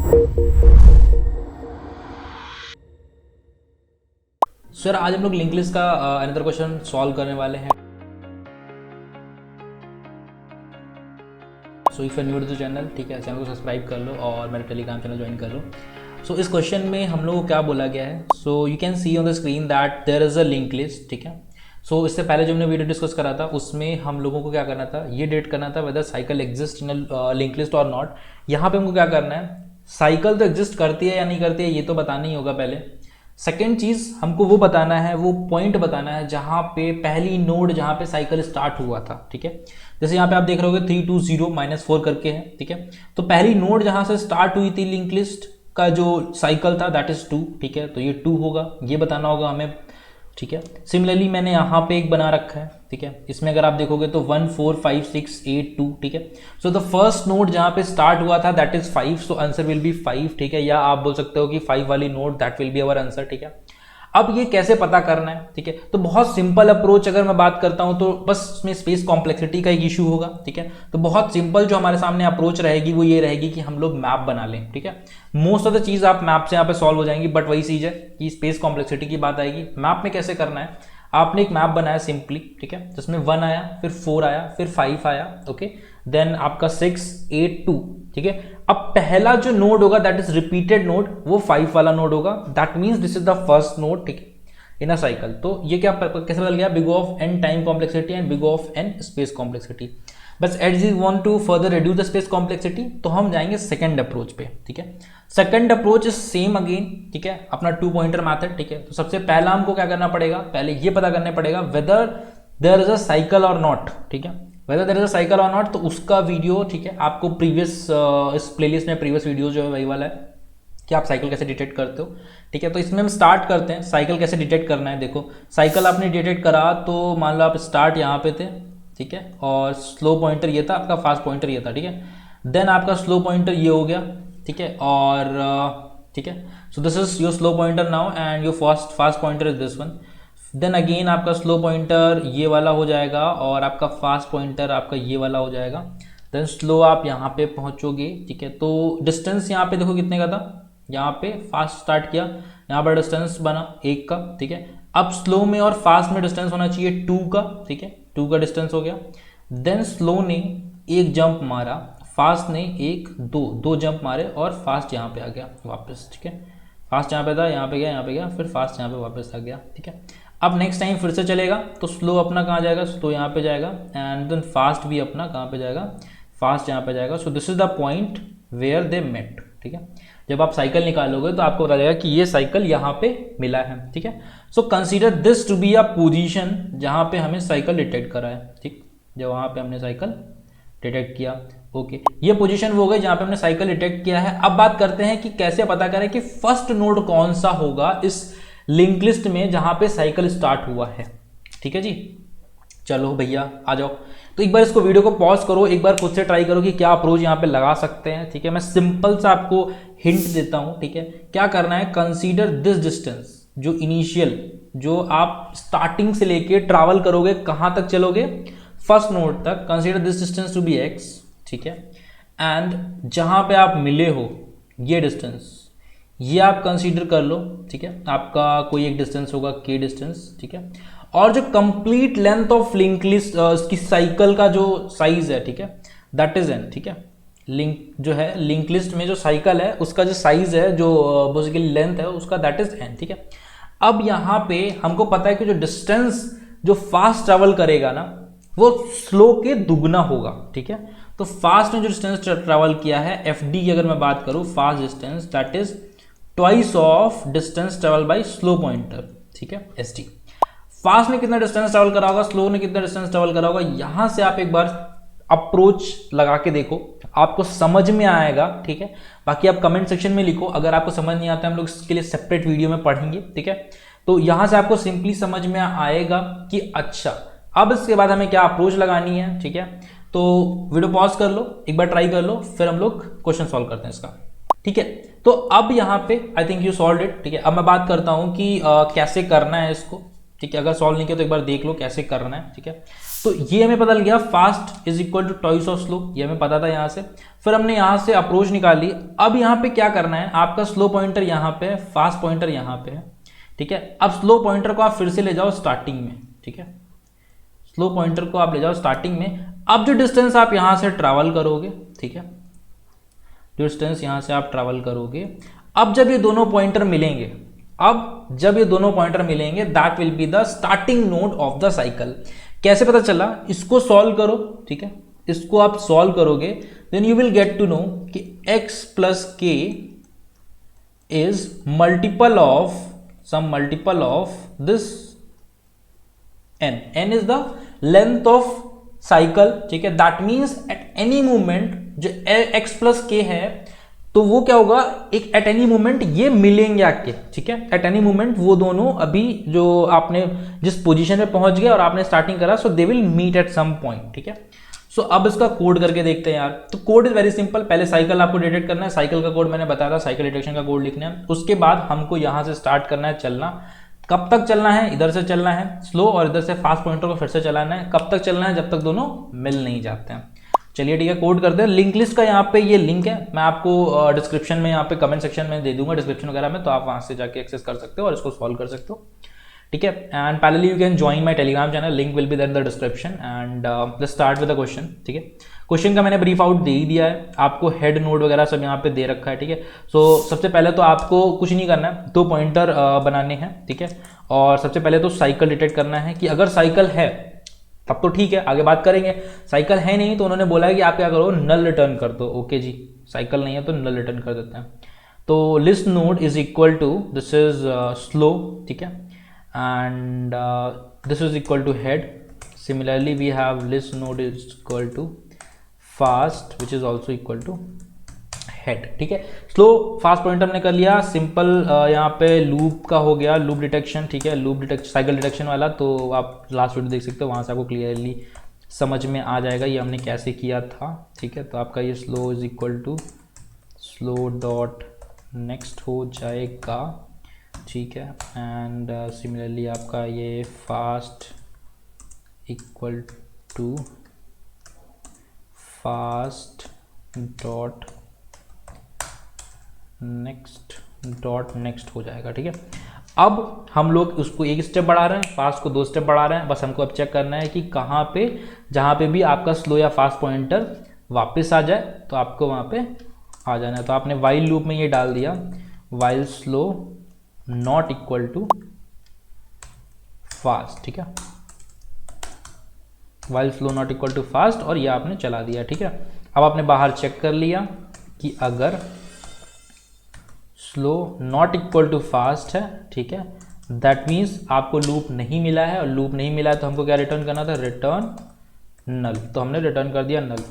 Sir आज हम लोग लिंक लिस्ट का अनदर क्वेश्चन सॉल्व करने वाले हैं। So if you new to the channel, ठीक है, चैनल को सब्सक्राइब कर लो और मेरा टेलीग्राम चैनल ज्वाइन कर लो। सो इस क्वेश्चन में हम लोग को क्या बोला गया है, so you can see on the screen that there is a link list, ठीक है। सो इससे पहले जो हमने वीडियो डिस्कस करा था उसमें हम लोगों को क्या करना था, ये डेट करना था whether cycle exist in link list or not. यहाँ पे हमको क्या करना है, साइकिल तो एग्जिस्ट करती है या नहीं करती है ये तो बताना ही होगा पहले। सेकेंड चीज हमको वो बताना है, वो पॉइंट बताना है जहां पे पहली नोड जहां पे साइकिल स्टार्ट हुआ था, ठीक है। जैसे यहाँ पे आप देख रहे होगे 3 2 0 -4 करके है, ठीक है। तो पहली नोड जहां से स्टार्ट हुई थी लिंक लिस्ट का जो साइकिल था दैट इज 2, ठीक है। तो ये 2 होगा, ये बताना होगा हमें, ठीक है। सिमिलरली मैंने यहाँ पे एक बना रखा है, ठीक है। इसमें अगर आप देखोगे तो 1 4 5 6 8 2, ठीक है। सो द फर्स्ट नोड जहाँ पे स्टार्ट हुआ था that is 5, so answer will be 5, ठीक है। या आप बोल सकते हो कि 5 वाली node that will be our answer, ठीक है। अब ये कैसे पता करना है, ठीक है। तो बहुत सिंपल अप्रोच अगर मैं बात करता हूं तो बस इसमें स्पेस कॉम्प्लेक्सिटी का एक इशू होगा, ठीक है। तो बहुत सिंपल जो हमारे सामने अप्रोच रहेगी वो ये रहेगी कि हम लोग मैप बना लें, ठीक है। मोस्ट ऑफ द चीज आप मैप से यहाँ पे सॉल्व हो जाएंगी, बट वही चीज है कि स्पेस कॉम्प्लेक्सिटी की बात आएगी। मैप में कैसे करना है, आपने एक मैप बनाया सिंपली, ठीक है, जिसमें 1 आया, फिर 4 आया, फिर 5 आया, ओके, देन आपका 6 8 2, ठीक है। अब पहला जो नोड होगा दैट इज रिपीटेड नोड, वो 5 वाला नोड होगा, that means this is the first node, ठीक है, इन अ साइकिल। तो ये क्या कैसे बदल गया, big of n time complexity and big of n space complexity. बस as you want to further reduce the space complexity तो हम जाएंगे सेकंड अप्रोच पे, ठीक है। Second approach is same again, ठीक है, अपना 2 पॉइंटर मेथड, ठीक है। तो सबसे पहला हमको क्या करना पड़ेगा, पहले ये पता करना पड़ेगा whether there is a cycle or not, ठीक है। Whether there is a cycle or not, तो उसका वीडियो, ठीक है, आपको प्रीवियस इस प्लेलिस्ट में प्रीवियस वीडियो जो है वही वाला है कि आप साइकिल कैसे डिटेक्ट करते हो, ठीक है। तो इसमें हम स्टार्ट करते हैं, साइकिल कैसे डिटेक्ट करना है। देखो साइकिल आपने डिटेक्ट करा तो मान लो आप स्टार्ट यहाँ पे थे, ठीक है, और स्लो पॉइंटर ये था, आपका फास्ट पॉइंटर ये था, ठीक है। देन आपका स्लो पॉइंटर ये हो गया, ठीक है, और ठीक है, so this is your slow pointer now and your fast pointer is this one. Then again आपका स्लो पॉइंटर ये वाला हो जाएगा और आपका फास्ट पॉइंटर आपका ये वाला हो जाएगा। देन स्लो आप यहाँ पे पहुंचोगे, ठीक है। तो डिस्टेंस यहाँ पे देखो कितने का था, यहाँ पे फास्ट स्टार्ट किया, यहाँ पर डिस्टेंस बना 1 का, ठीक है। अब स्लो में और फास्ट में डिस्टेंस होना चाहिए 2 का, ठीक है, 2 का डिस्टेंस हो गया। देन स्लो ने एक जंप मारा, फास्ट ने दो जंप मारे और फास्ट यहाँ पे आ गया वापस, ठीक है। फास्ट यहाँ पे था, यहाँ पे गया, फिर फास्ट यहाँ पे वापस आ गया, ठीक है। अब नेक्स्ट टाइम फिर से चलेगा तो स्लो अपना कहाँ जाएगा, स्लो यहाँ पे जाएगा एंड देन फास्ट भी अपना कहाँ पे जाएगा, फास्ट यहाँ पे जाएगा। So this is the point where they met, ठीक है। जब आप साइकिल निकालोगे तो आपको पता चलेगा कि ये साइकिल यहाँ पे मिला है, ठीक है। So consider this to be a position जहाँ पे हमें साइकिल डिटेक्ट करा है, ठीक, जब वहाँ पे हमने साइकिल डिटेक्ट किया, ओके, ये पोजीशन वो हो गई जहाँ पे हमने साइकिल डिटेक्ट किया है। अब बात करते हैं कि कैसे पता करें कि फर्स्ट नोड कौन सा होगा इस लिंक लिस्ट में जहाँ पे साइकिल स्टार्ट हुआ है, ठीक है जी। चलो भैया आ जाओ, तो एक बार इसको वीडियो को पॉज करो, एक बार खुद से ट्राई करो कि क्या अप्रोच यहाँ पे लगा सकते हैं, ठीक है। मैं सिंपल सा आपको हिंट देता हूँ, ठीक है। क्या करना है, कंसीडर दिस डिस्टेंस, जो इनिशियल जो आप स्टार्टिंग से लेके ट्रैवल करोगे कहाँ तक चलोगे, फर्स्ट नोड तक, consider this distance to be x, ठीक है। एंड जहाँ पे आप मिले हो ये डिस्टेंस, ये आप कंसीडर कर लो, ठीक है। आपका कोई एक डिस्टेंस होगा k डिस्टेंस, ठीक है। और जो complete length of link list की साइकिल का जो साइज है, ठीक है, दैट इज n, ठीक है। लिंक जो है लिंक लिस्ट में जो साइकिल है उसका जो साइज है, जो बेसिकली लेंथ है उसका, दैट इज n, ठीक है। अब यहाँ पे हमको पता है कि जो डिस्टेंस जो फास्ट ट्रेवल करेगा ना वो स्लो के दुगना होगा, ठीक है। तो फास्ट ने जो डिस्टेंस ट्रेवल किया है fd की अगर मैं बात करूँ, fast distance that is twice of distance travel by slow pointer, ठीक है, sd। फास्ट ने कितना डिस्टेंस ट्रेवल करा होगा, स्लो ने कितना डिस्टेंस ट्रेवल करा होगा, यहां से आप एक बार अप्रोच लगा के देखो, आपको समझ में आएगा, ठीक है। बाकी आप कमेंट सेक्शन में लिखो, अगर आपको समझ नहीं आता हम लोग इसके लिए सेपरेट वीडियो में पढ़ेंगे, ठीक है। तो यहां से आपको सिंपली समझ में आएगा कि अच्छा अब इसके बाद हमें क्या अप्रोच लगानी है, ठीक है। तो वीडियो पॉज कर लो, एक बार ट्राई कर लो, फिर हम लोग क्वेश्चन सॉल्व करते हैं इसका, ठीक है। तो अब यहाँ पे I think you solve it, ठीक है। अब मैं बात करता हूँ कि कैसे करना है इसको, ठीक है। अगर सॉल्व नहीं किया तो एक बार देख लो कैसे करना है, ठीक है। तो ये हमें पता लग गया fast is equal to twice of slow, ये हमें पता था यहाँ से। फिर हमने यहाँ से अप्रोच निकाली। अब यहाँ पे क्या करना है, आपका स्लो पॉइंटर यहाँ पे है, फास्ट पॉइंटर यहाँ पे है, ठीक है। अब स्लो पॉइंटर को आप फिर से ले जाओ स्टार्टिंग में, ठीक है। स्लो पॉइंटर को आप ले जाओ स्टार्टिंग में। अब जो डिस्टेंस आप यहाँ से ट्रैवल करोगे, ठीक है, डिस्टेंस यहाँ से आप ट्रैवल करोगे, अब जब ये दोनों पॉइंटर मिलेंगे, अब जब ये दोनों पॉइंटर मिलेंगे, that will be the starting node of the cycle. कैसे पता चला, इसको सॉल्व करो, ठीक है, इसको आप सॉल्व करोगे, then you will get to know कि x plus k is multiple of some multiple of this n is the length of cycle, ठीक है। That means at any moment जो x प्लस के है, तो वो क्या होगा, एक एट एनी मोमेंट ये मिलेंगे आके, ठीक है। एट एनी मोमेंट वो दोनों अभी जो आपने जिस पोजीशन पे पहुंच गए और आपने स्टार्टिंग करा, so they will meet at some point, ठीक है। सो अब इसका कोड करके देखते हैं यार। तो कोड इज वेरी सिंपल, पहले साइकिल आपको डिटेक्ट करना है, साइकिल का कोड मैंने बताया था, साइकिल डिटेक्शन का कोड लिखना है। उसके बाद हमको यहां से स्टार्ट करना है चलना। कब तक चलना है, इधर से चलना है स्लो और इधर से फास्ट पॉइंटर को फिर से चलाना है। कब तक चलना है, जब तक दोनों मिल नहीं जाते हैं। चलिए ठीक है, कोड करते हैं। लिंक लिस्ट का यहाँ पे ये लिंक है, मैं आपको डिस्क्रिप्शन में यहाँ पे कमेंट सेक्शन में दे दूंगा, डिस्क्रिप्शन वगैरह में, तो आप वहां से जाके एक्सेस कर सकते हो और इसको सॉल्व कर सकते हो, ठीक है। And parallelly you can join my Telegram channel, link will be there in the description. And let's start with the question, ठीक है। क्वेश्चन का मैंने ब्रीफ आउट दे ही दिया है आपको, हेड नोड वगैरह सब यहाँ पे दे रखा है, ठीक है। सो सबसे पहले तो आपको कुछ नहीं करना है, दो पॉइंटर बनाने हैं, ठीक है। और सबसे पहले तो साइकिल डिटेक्ट करना है कि अगर साइकिल है तब तो ठीक है, आगे बात करेंगे। साइकिल है नहीं तो उन्होंने बोला है कि आप क्या करो, नल रिटर्न कर दो। ओके जी, साइकिल नहीं है तो नल रिटर्न कर देते हैं। तो list node is equal to this is slow, ठीक है, and this is equal to head. Similarly we have list node is equal to fast which is also equal to head, ठीक है। स्लो फास्ट पॉइंटर हमने कर लिया, simple यहाँ पे loop का हो गया, लूप डिटेक्शन, ठीक है, लूप डिटेक्शन साइकिल डिटेक्शन वाला, तो आप लास्ट वीडियो देख सकते हो, वहाँ से आपको क्लियरली समझ में आ जाएगा ये हमने कैसे किया था, ठीक है। तो आपका ये slow is equal to slow dot next हो जाएगा, ठीक है। एंड सिमिलरली आपका ये fast equal to fast dot next हो जाएगा, ठीक है। अब हम लोग उसको एक स्टेप बढ़ा रहे हैं, फास्ट को दो स्टेप बढ़ा रहे हैं। बस हमको अब चेक करना है कि कहाँ पे, जहाँ पे भी आपका स्लो या फास्ट पॉइंटर वापस आ जाए तो आपको वहाँ पे आ जाना है। तो आपने वाइल लूप में ये डाल दिया, while slow not equal to fast, ठीक है, while slow not equal to fast, और ये आपने चला दिया, ठीक है। अब आपने बाहर चेक कर लिया कि अगर slow not equal to fast है, ठीक है, दैट मीन्स आपको लूप नहीं मिला है, और लूप नहीं मिला है तो हमको क्या रिटर्न करना था, रिटर्न नल। तो हमने रिटर्न कर दिया null.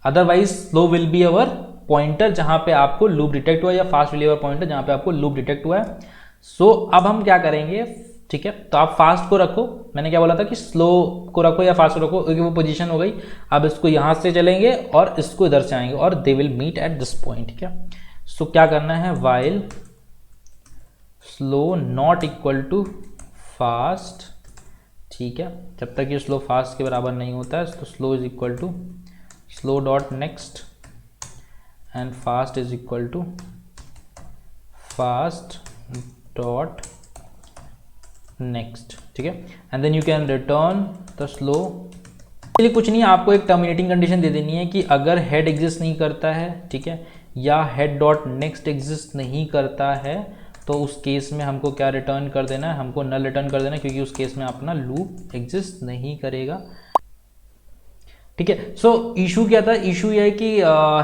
Otherwise slow will be our pointer जहां पे आपको लूप डिटेक्ट हुआ, या fast will be our pointer जहां पे आपको लूप डिटेक्ट हुआ है। सो अब हम क्या करेंगे, ठीक है, तो आप फास्ट को रखो, मैंने क्या बोला था कि स्लो को रखो या फास्ट को रखो, क्योंकि वो पोजीशन हो गई। अब इसको यहां से चलेंगे और इसको इधर से आएंगे और they will meet at this point, ठीक है। सो क्या करना है, while slow not equal to fast, ठीक है, जब तक ये स्लो फास्ट के बराबर नहीं होता है, तो slow is equal to slow dot next and fast is equal to fast dot next, ठीक है। And then you can return the slow. चलिए कुछ नहीं, आपको एक टर्मिनेटिंग कंडीशन दे देनी है कि अगर हेड एग्जिस्ट नहीं करता है, ठीक है, या हेड डॉट नेक्स्ट एग्जिस्ट नहीं करता है, तो उस केस में हमको क्या रिटर्न कर देना है, हमको नल रिटर्न कर देना है, क्योंकि उस केस में अपना लूप एग्जिस्ट नहीं करेगा, ठीक है। सो इशू क्या था, इशू ये है कि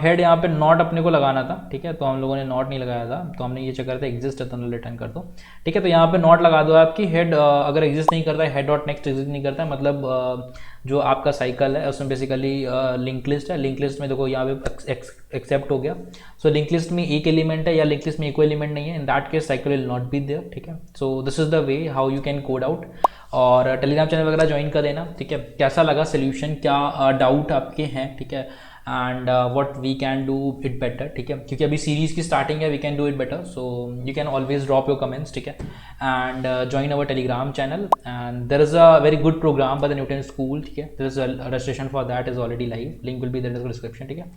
हेड यहाँ पे नॉट अपने को लगाना था, ठीक है, तो हम लोगों ने नॉट नहीं लगाया था, तो हमने ये चेक करते एग्जिस्ट है तो नल रिटर्न कर दो, ठीक है। तो यहाँ पे नॉट लगा दो आपकी, हेड अगर एग्जिस्ट नहीं करता है, हेड डॉट नेक्स्ट एग्जिस्ट नहीं करता है, मतलब जो आपका साइकिल है उसमें बेसिकली लिंक लिस्ट है, लिंक लिस्ट में देखो यहाँ पे एक्सेप्ट हो गया। सो लिंक लिस्ट में एक एलिमेंट है या लिंक लिस्ट में एक एलिमेंट नहीं है, in that case cycle will not be there, ठीक है। So this is the way how you can code out, और टेलीग्राम चैनल वगैरह ज्वाइन कर देना, ठीक है। कैसा लगा सोल्यूशन, क्या डाउट आपके हैं, ठीक है, and what we can do it better, ठीक है, क्योंकि अभी सीरीज़ की स्टार्टिंग है, we can do it better, so you can always drop your comments, ठीक है, and join our Telegram channel, and there is a very good program by the Newton School, ठीक है, there is a registration for that is already live, link will be there in the description, ठीक है,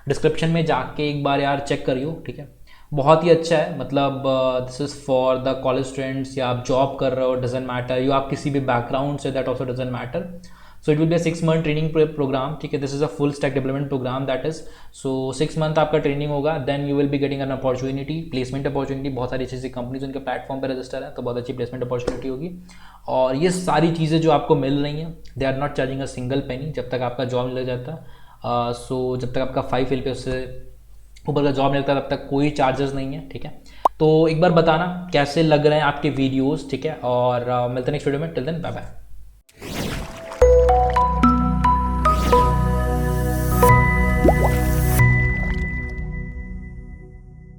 description में जाके एक बार यार check करियो, ठीक है, बहुत ही अच्छा है, मतलब this is for the college students, या आप जॉब कर रहे हो, डजेंट मैटर, यू आप किसी भी बैकग्राउंड से, that also doesn't matter, so it will be a 6 month training program, ठीक है, this is a full stack development program that is, so 6 month आपका ट्रेनिंग होगा, then you will be getting an opportunity, placement opportunity, बहुत सारी अच्छी companies उनके platform पर register है, तो बहुत अच्छी प्लेसमेंट अपॉर्चुनिटी होगी, और ये सारी चीज़ें जो आपको मिल रही हैं, they are not charging a single penny जब तक आपका जॉब मिल जाता, सो जब तक आपका 5 एल पे उससे ऊपर का जॉब मिलता है तब तक कोई चार्जेस नहीं है, ठीक है, तो एक बार बताना कैसे लग रहे हैं आपके वीडियोस, ठीक है, और मिलते हैं नेक्स्ट वीडियो में, टिल देन बाय बाय।